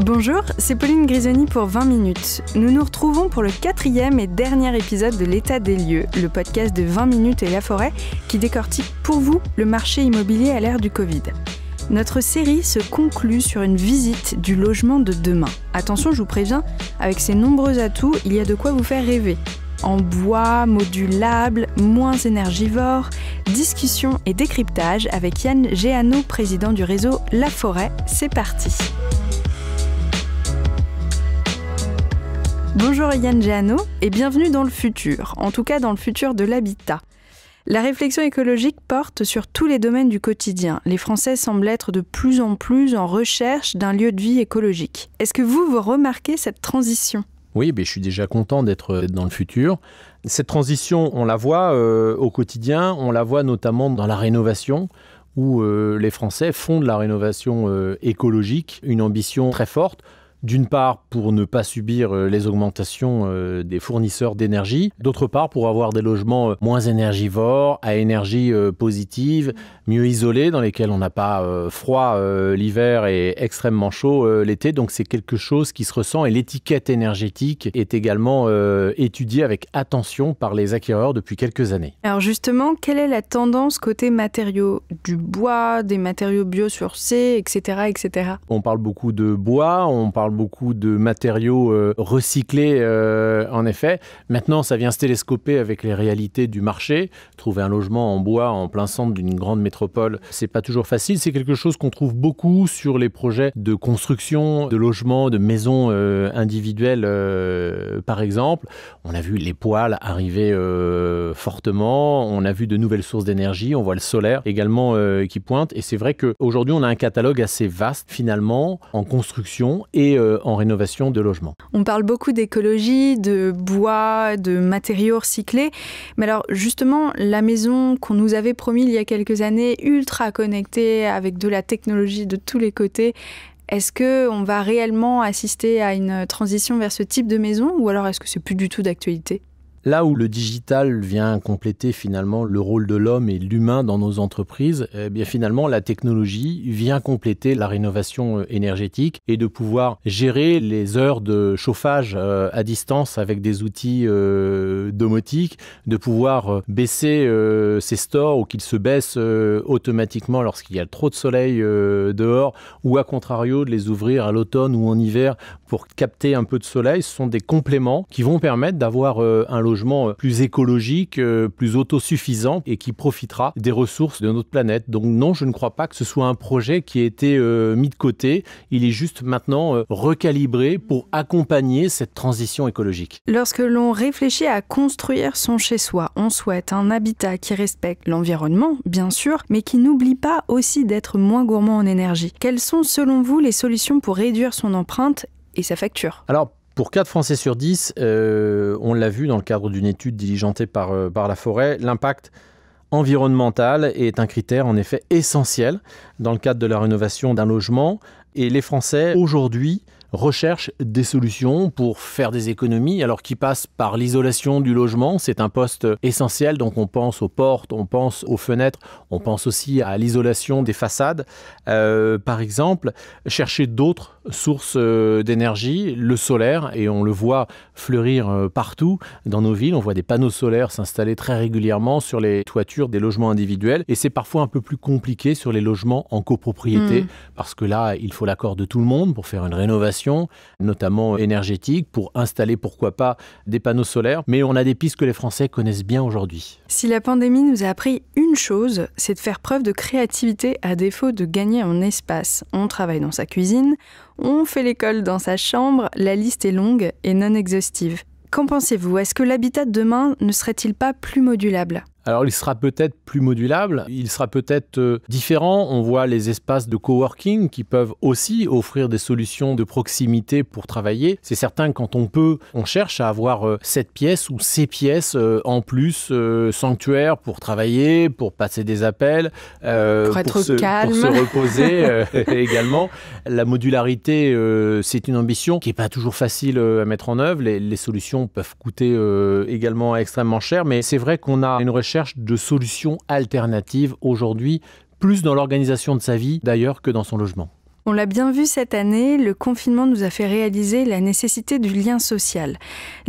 Bonjour, c'est Pauline Grisoni pour 20 minutes. Nous nous retrouvons pour le 4e et dernier épisode de l'État des lieux, le podcast de 20 minutes et La Forêt qui décortique pour vous le marché immobilier à l'ère du Covid. Notre série se conclut sur une visite du logement de demain. Attention, je vous préviens, avec ses nombreux atouts, il y a de quoi vous faire rêver. En bois, modulable, moins énergivore, discussion et décryptage avec Yann Géano, président du réseau La Forêt. C'est parti. Bonjour Yann Géano et bienvenue dans le futur, en tout cas dans le futur de l'habitat. La réflexion écologique porte sur tous les domaines du quotidien. Les Français semblent être de plus en plus en recherche d'un lieu de vie écologique. Est-ce que vous remarquez cette transition ? Oui, je suis déjà content d'être dans le futur. Cette transition, on la voit au quotidien, on la voit notamment dans la rénovation, où les Français font de la rénovation écologique une ambition très forte. D'une part, pour ne pas subir les augmentations des fournisseurs d'énergie. D'autre part, pour avoir des logements moins énergivores, à énergie positive, mieux isolés, dans lesquels on n'a pas froid l'hiver et extrêmement chaud l'été. Donc c'est quelque chose qui se ressent. Et l'étiquette énergétique est également étudiée avec attention par les acquéreurs depuis quelques années. Alors justement, quelle est la tendance côté matériaux ? Du bois, des matériaux biosourcés, etc., etc. On parle beaucoup de bois, on parle beaucoup de matériaux recyclés en effet. Maintenant, ça vient se télescoper avec les réalités du marché. Trouver un logement en bois en plein centre d'une grande métropole, c'est pas toujours facile. C'est quelque chose qu'on trouve beaucoup sur les projets de construction, de logements, de maisons individuelles par exemple. On a vu les poêles arriver fortement. On a vu de nouvelles sources d'énergie. On voit le solaire également qui pointe. Et c'est vrai qu'aujourd'hui, on a un catalogue assez vaste finalement en construction et en rénovation de logements. On parle beaucoup d'écologie, de bois, de matériaux recyclés. Mais alors justement, la maison qu'on nous avait promis il y a quelques années, ultra connectée, avec de la technologie de tous les côtés, est-ce qu'on va réellement assister à une transition vers ce type de maison ou alors est-ce que c'est plus du tout d'actualité ? Là où le digital vient compléter finalement le rôle de l'homme et l'humain dans nos entreprises, bien finalement la technologie vient compléter la rénovation énergétique et de pouvoir gérer les heures de chauffage à distance avec des outils domotiques, de pouvoir baisser ses stores ou qu'ils se baissent automatiquement lorsqu'il y a trop de soleil dehors ou à contrario de les ouvrir à l'automne ou en hiver pour capter un peu de soleil. Ce sont des compléments qui vont permettre d'avoir un logement plus écologique, plus autosuffisant et qui profitera des ressources de notre planète. Donc non, je ne crois pas que ce soit un projet qui a été mis de côté. Il est juste maintenant recalibré pour accompagner cette transition écologique. Lorsque l'on réfléchit à construire son chez-soi, on souhaite un habitat qui respecte l'environnement, bien sûr, mais qui n'oublie pas aussi d'être moins gourmand en énergie. Quelles sont selon vous les solutions pour réduire son empreinte et sa facture ? Alors, pour 4 Français sur 10, on l'a vu dans le cadre d'une étude diligentée par La Forêt, l'impact environnemental est un critère en effet essentiel dans le cadre de la rénovation d'un logement. Et les Français, aujourd'hui, recherchent des solutions pour faire des économies, alors qui passent par l'isolation du logement. C'est un poste essentiel, donc on pense aux portes, on pense aux fenêtres, on pense aussi à l'isolation des façades. Par exemple, chercher d'autres sources d'énergie, le solaire, et on le voit fleurir partout dans nos villes. On voit des panneaux solaires s'installer très régulièrement sur les toitures des logements individuels, et c'est parfois un peu plus compliqué sur les logements en copropriété, parce que là, il faut l'accord de tout le monde pour faire une rénovation, notamment énergétique, pour installer, pourquoi pas, des panneaux solaires. Mais on a des pistes que les Français connaissent bien aujourd'hui. Si la pandémie nous a appris une chose, c'est de faire preuve de créativité à défaut de gagner en espace. On travaille dans sa cuisine, on fait l'école dans sa chambre, la liste est longue et non exhaustive. Qu'en pensez-vous ? Est-ce que l'habitat de demain ne serait-il pas plus modulable ? Alors, il sera peut-être plus modulable, il sera peut-être différent. On voit les espaces de coworking qui peuvent aussi offrir des solutions de proximité pour travailler. C'est certain que quand on peut, on cherche à avoir cette pièce ou ces pièces en plus sanctuaires pour travailler, pour passer des appels, pour être calme, pour se reposer également. La modularité, c'est une ambition qui n'est pas toujours facile à mettre en œuvre. Les solutions peuvent coûter également extrêmement cher, mais c'est vrai qu'on a une recherche de solutions alternatives aujourd'hui, plus dans l'organisation de sa vie d'ailleurs que dans son logement. On l'a bien vu cette année, le confinement nous a fait réaliser la nécessité du lien social.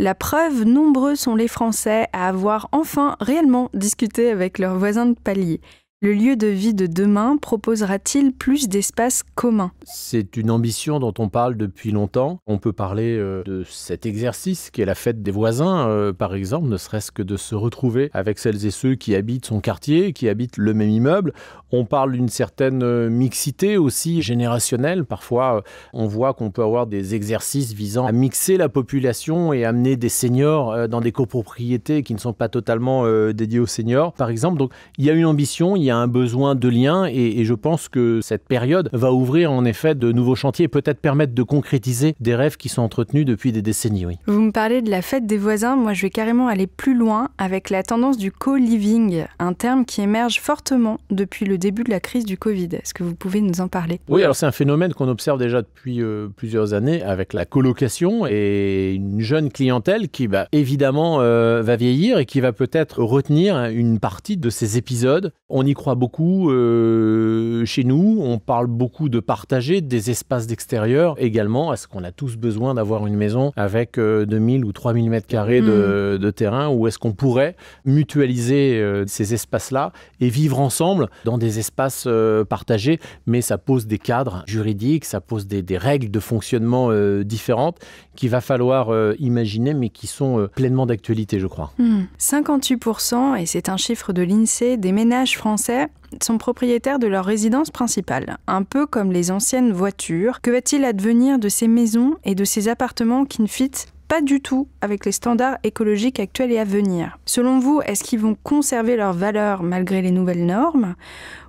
La preuve, nombreux sont les Français à avoir enfin réellement discuté avec leurs voisins de palier. Le lieu de vie de demain proposera-t-il plus d'espaces communs ? C'est une ambition dont on parle depuis longtemps. On peut parler de cet exercice qui est la fête des voisins, par exemple, ne serait-ce que de se retrouver avec celles et ceux qui habitent son quartier, qui habitent le même immeuble. On parle d'une certaine mixité aussi générationnelle. Parfois, on voit qu'on peut avoir des exercices visant à mixer la population et amener des seniors dans des copropriétés qui ne sont pas totalement dédiées aux seniors, par exemple. Donc, il y a une ambition, il y a un besoin de lien et je pense que cette période va ouvrir en effet de nouveaux chantiers et peut-être permettre de concrétiser des rêves qui sont entretenus depuis des décennies. Oui. Vous me parlez de la fête des voisins, moi je vais carrément aller plus loin avec la tendance du co-living, un terme qui émerge fortement depuis le début de la crise du Covid. Est-ce que vous pouvez nous en parler ? Oui, alors c'est un phénomène qu'on observe déjà depuis plusieurs années avec la colocation et une jeune clientèle qui évidemment va vieillir et qui va peut-être retenir une partie de ces épisodes. On y croit beaucoup chez nous, on parle beaucoup de partager des espaces d'extérieur également. Est-ce qu'on a tous besoin d'avoir une maison avec 2000 ou 3000 mètres carrés de terrain, ou est-ce qu'on pourrait mutualiser ces espaces-là et vivre ensemble dans des espaces partagés, mais ça pose des cadres juridiques, ça pose des règles de fonctionnement différentes qu'il va falloir imaginer, mais qui sont pleinement d'actualité, je crois. 58%, et c'est un chiffre de l'INSEE, des ménages français sont propriétaires de leur résidence principale, un peu comme les anciennes voitures. Que va-t-il advenir de ces maisons et de ces appartements qui ne fitent pas du tout avec les standards écologiques actuels et à venir ? Selon vous, est-ce qu'ils vont conserver leur valeur malgré les nouvelles normes ?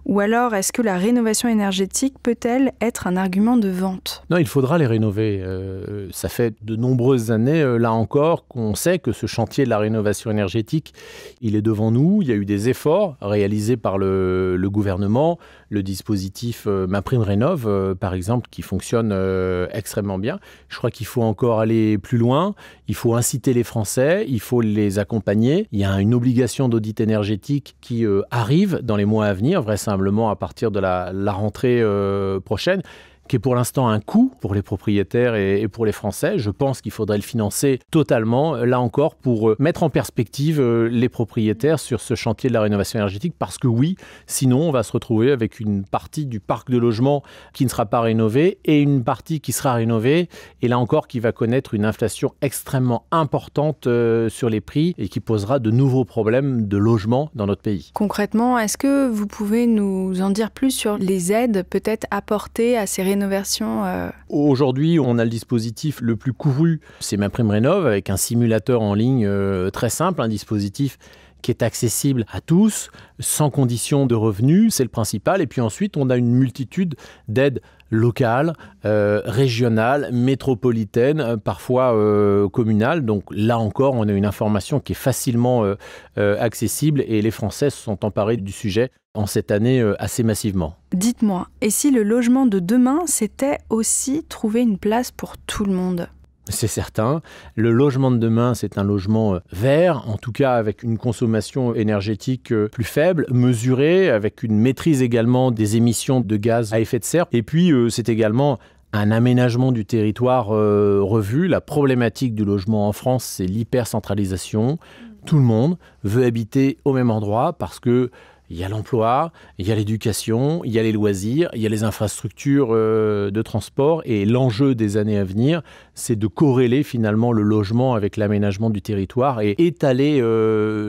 Ou alors, est-ce que la rénovation énergétique peut-elle être un argument de vente ? Non, il faudra les rénover. Ça fait de nombreuses années, là encore, qu'on sait que ce chantier de la rénovation énergétique, il est devant nous. Il y a eu des efforts réalisés par le gouvernement. Le dispositif MaPrimeRénov', par exemple, qui fonctionne extrêmement bien. Je crois qu'il faut encore aller plus loin. Il faut inciter les Français, il faut les accompagner. Il y a une obligation d'audit énergétique qui arrive dans les mois à venir, vraisemblablement à partir de la rentrée prochaine, qui est pour l'instant un coût pour les propriétaires et pour les Français. Je pense qu'il faudrait le financer totalement, là encore, pour mettre en perspective les propriétaires sur ce chantier de la rénovation énergétique, parce que oui, sinon on va se retrouver avec une partie du parc de logements qui ne sera pas rénovée et une partie qui sera rénovée, et là encore qui va connaître une inflation extrêmement importante sur les prix et qui posera de nouveaux problèmes de logement dans notre pays. Concrètement, est-ce que vous pouvez nous en dire plus sur les aides peut-être apportées à ces rénovations ? Aujourd'hui, on a le dispositif le plus couru, c'est MaPrimeRénov', avec un simulateur en ligne très simple, un dispositif qui est accessible à tous, sans condition de revenus, c'est le principal. Et puis ensuite, on a une multitude d'aides locales, régionales, métropolitaines, parfois communales. Donc là encore, on a une information qui est facilement accessible et les Français se sont emparés du sujet en cette année assez massivement. Dites-moi, et si le logement de demain, c'était aussi trouver une place pour tout le monde ? C'est certain. Le logement de demain, c'est un logement vert, en tout cas avec une consommation énergétique plus faible, mesurée, avec une maîtrise également des émissions de gaz à effet de serre. Et puis, c'est également un aménagement du territoire revu. La problématique du logement en France, c'est l'hypercentralisation. Tout le monde veut habiter au même endroit parce que il y a l'emploi, il y a l'éducation, il y a les loisirs, il y a les infrastructures de transport. Et l'enjeu des années à venir, c'est de corréler finalement le logement avec l'aménagement du territoire et étaler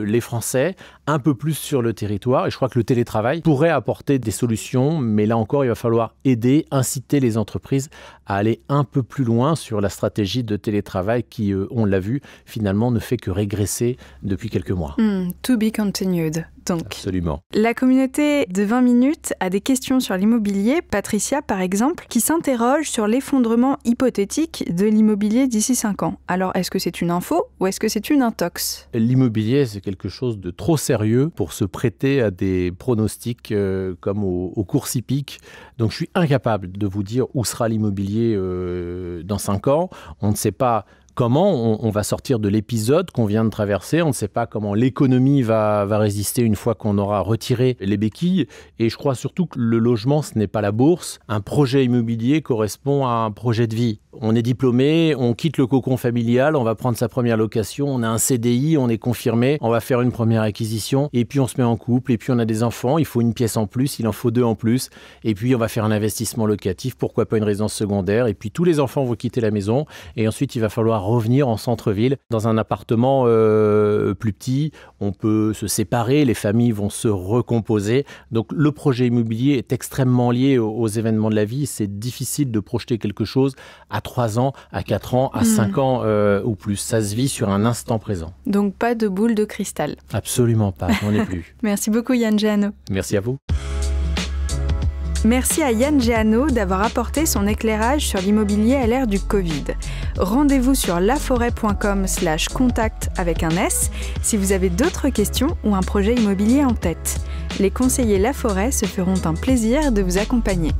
les Français un peu plus sur le territoire. Et je crois que le télétravail pourrait apporter des solutions. Mais là encore, il va falloir aider, inciter les entreprises à aller un peu plus loin sur la stratégie de télétravail qui, on l'a vu, finalement ne fait que régresser depuis quelques mois. To be continued. Donc, absolument. La communauté de 20 minutes a des questions sur l'immobilier. Patricia, par exemple, qui s'interroge sur l'effondrement hypothétique de l'immobilier d'ici 5 ans. Alors, est-ce que c'est une info ou est-ce que c'est une intox ? L'immobilier, c'est quelque chose de trop sérieux pour se prêter à des pronostics comme aux courses hippiques. Donc, je suis incapable de vous dire où sera l'immobilier dans 5 ans. On ne sait pas comment on va sortir de l'épisode qu'on vient de traverser. On ne sait pas comment l'économie va résister une fois qu'on aura retiré les béquilles. Et je crois surtout que le logement, ce n'est pas la bourse. Un projet immobilier correspond à un projet de vie. On est diplômé, on quitte le cocon familial, on va prendre sa première location, on a un CDI, on est confirmé, on va faire une première acquisition, et puis on se met en couple, et puis on a des enfants, il faut une pièce en plus, il en faut 2 en plus, et puis on va faire un investissement locatif, pourquoi pas une résidence secondaire, et puis tous les enfants vont quitter la maison, et ensuite il va falloir revenir en centre-ville, dans un appartement plus petit, on peut se séparer, les familles vont se recomposer, donc le projet immobilier est extrêmement lié aux événements de la vie, c'est difficile de projeter quelque chose à 3 ans, à 4 ans, à 5 ans ou plus. Ça se vit sur un instant présent. Donc pas de boule de cristal. Absolument pas, j'en ai plus. Merci beaucoup Yann Géano. Merci à vous. Merci à Yann Géano d'avoir apporté son éclairage sur l'immobilier à l'ère du Covid. Rendez-vous sur laforêt.com/contact avec un S si vous avez d'autres questions ou un projet immobilier en tête. Les conseillers Laforêt se feront un plaisir de vous accompagner.